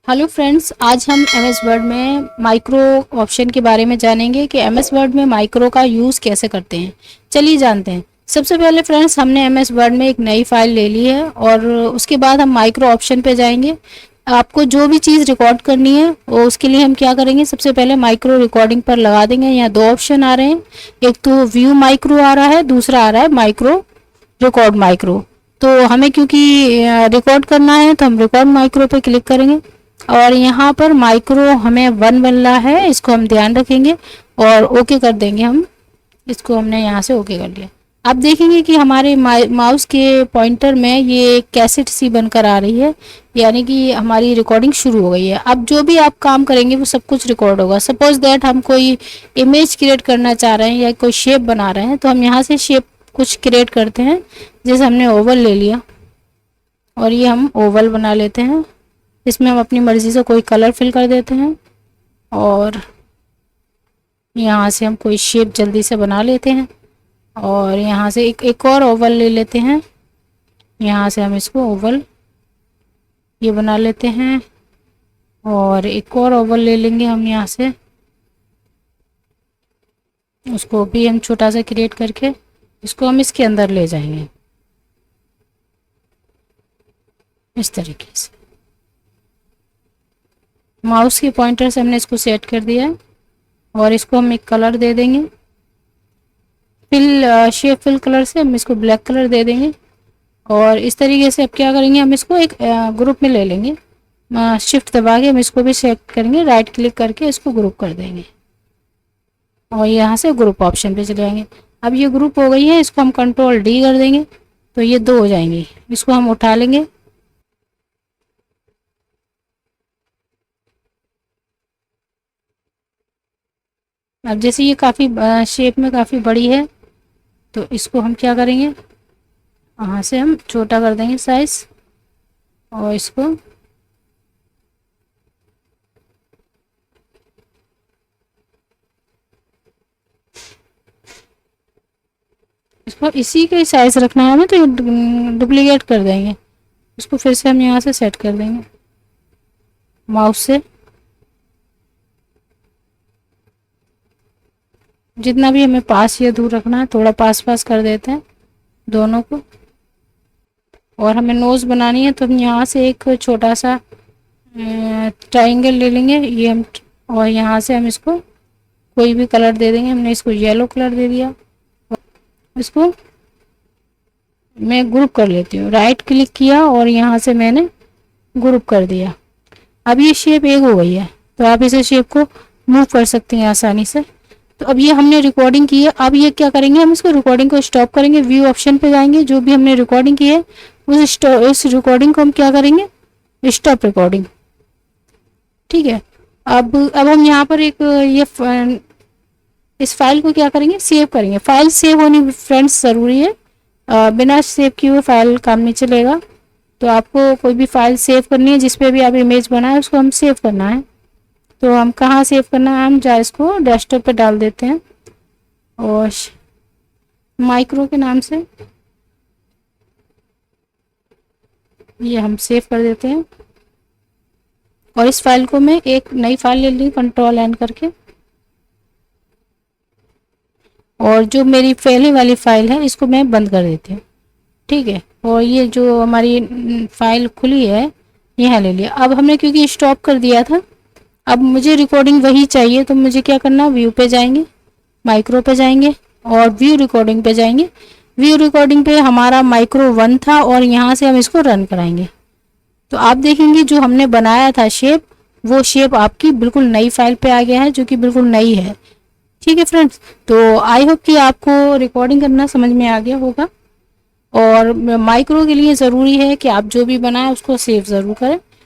Hello friends, आज हम MS word में माइक्रो ऑप्शन के बारे में जानेंगे कि एमएस वर्ड में माइक्रो का यूज़ कैसे करते हैं। चलिए जानते हैं। सबसे पहले फ्रेंड्स, हमने एमएस वर्ड में एक नई फाइल ले ली है और उसके बाद हम माइक्रो ऑप्शन पे जाएंगे। आपको जो भी चीज़ रिकॉर्ड करनी है वो उसके लिए हम क्या करेंगे, सबसे पहले माइक्रो रिकॉर्डिंग पर लगा देंगे। यहाँ दो ऑप्शन आ रहे हैं, एक तो व्यू माइक्रो आ रहा है, दूसरा आ रहा है माइक्रो रिकॉर्ड माइक्रो। तो हमें क्योंकि रिकॉर्ड करना है तो हम रिकॉर्ड माइक्रो पे क्लिक करेंगे और यहाँ पर माइक्रो हमें 1 बन रहा है, इसको हम ध्यान रखेंगे और ओके कर देंगे। हम इसको हमने यहाँ से ओके कर लिया। आप देखेंगे कि हमारे माउस के पॉइंटर में ये कैसेट सी बनकर आ रही है, यानी कि हमारी रिकॉर्डिंग शुरू हो गई है। अब जो भी आप काम करेंगे वो सब कुछ रिकॉर्ड होगा। सपोज दैट हम कोई इमेज क्रिएट करना चाह रहे हैं या कोई शेप बना रहे हैं, तो हम यहाँ से शेप कुछ क्रिएट करते हैं। जैसे हमने ओवल ले लिया और ये हम ओवल बना लेते हैं। इसमें हम अपनी मर्ज़ी से कोई कलर फिल कर देते हैं और यहाँ से हम कोई शेप जल्दी से बना लेते हैं और यहाँ से एक और ओवल ले लेते हैं। यहाँ से हम इसको ओवल ये बना लेते हैं और एक और ओवल ले लेंगे हम यहाँ से, उसको भी हम छोटा सा क्रिएट करके इसको हम इसके अंदर ले जाएंगे इस तरीके से। माउस के पॉइंटर से हमने इसको सेट कर दिया है और इसको हम एक कलर दे देंगे। शेप फिल कलर से हम इसको ब्लैक कलर दे देंगे और इस तरीके से अब क्या करेंगे, हम इसको एक ग्रुप में ले लेंगे। शिफ्ट दबा के हम इसको भी सेलेक्ट करेंगे, राइट क्लिक करके इसको ग्रुप कर देंगे और यहाँ से ग्रुप ऑप्शन पे चले जाएंगे। अब ये ग्रुप हो गई है, इसको हम कंट्रोल डी कर देंगे तो ये दो हो जाएंगे। इसको हम उठा लेंगे। अब जैसे ये काफ़ी शेप में काफ़ी बड़ी है तो इसको हम क्या करेंगे, यहाँ से हम छोटा कर देंगे साइज और इसको इसी के साइज रखना है हमें, तो ये डुप्लीकेट कर देंगे। इसको फिर से हम यहाँ से सेट कर देंगे माउस से। जितना भी हमें पास या दूर रखना है थोड़ा पास पास कर देते हैं दोनों को। और हमें नोज बनानी है तो हम यहाँ से एक छोटा सा ट्रायंगल ले लेंगे ये हम, और यहाँ से हम इसको कोई भी कलर दे देंगे। हमने इसको येलो कलर दे दिया। इसको मैं ग्रुप कर लेती हूँ, राइट क्लिक किया और यहाँ से मैंने ग्रुप कर दिया। अब ये शेप एक हो गई है तो आप इसे शेप को मूव कर सकते हैं आसानी से। तो अब ये हमने रिकॉर्डिंग की है। अब ये क्या करेंगे, हम इसको रिकॉर्डिंग को स्टॉप करेंगे। व्यू ऑप्शन पे जाएंगे, जो भी हमने रिकॉर्डिंग की है उस रिकॉर्डिंग को हम क्या करेंगे, स्टॉप रिकॉर्डिंग। ठीक है। अब हम यहाँ पर एक इस फाइल को क्या करेंगे, सेव करेंगे। फाइल सेव होनी फ्रेंड्स ज़रूरी है, बिना सेव किए हुए फाइल काम नहीं चलेगा। तो आपको कोई भी फाइल सेव करनी है, जिस पे भी आप इमेज बनाए उसको हम सेव करना है। तो हम कहाँ सेव करना है, हम जा इसको डेस्कटॉप पे डाल देते हैं और माइक्रो के नाम से ये हम सेव कर देते हैं। और इस फाइल को मैं एक नई फाइल ले ली कंट्रोल एन करके, और जो मेरी पहले वाली फाइल है इसको मैं बंद कर देती हूँ। ठीक है। और ये जो हमारी फाइल खुली है यहाँ ले लिया। अब हमने क्योंकि स्टॉप कर दिया था, अब मुझे रिकॉर्डिंग वही चाहिए तो मुझे क्या करना, व्यू पे जाएंगे, माइक्रो पे जाएंगे और व्यू रिकॉर्डिंग पे जाएंगे। व्यू रिकॉर्डिंग पे हमारा माइक्रो 1 था और यहाँ से हम इसको रन कराएंगे। तो आप देखेंगे जो हमने बनाया था शेप, वो शेप आपकी बिल्कुल नई फाइल पे आ गया है, जो कि बिल्कुल नई है। ठीक है फ्रेंड्स, तो आई होप कि आपको रिकॉर्डिंग करना समझ में आ गया होगा। और माइक्रो के लिए ज़रूरी है कि आप जो भी बनाएं उसको सेव ज़रूर करें।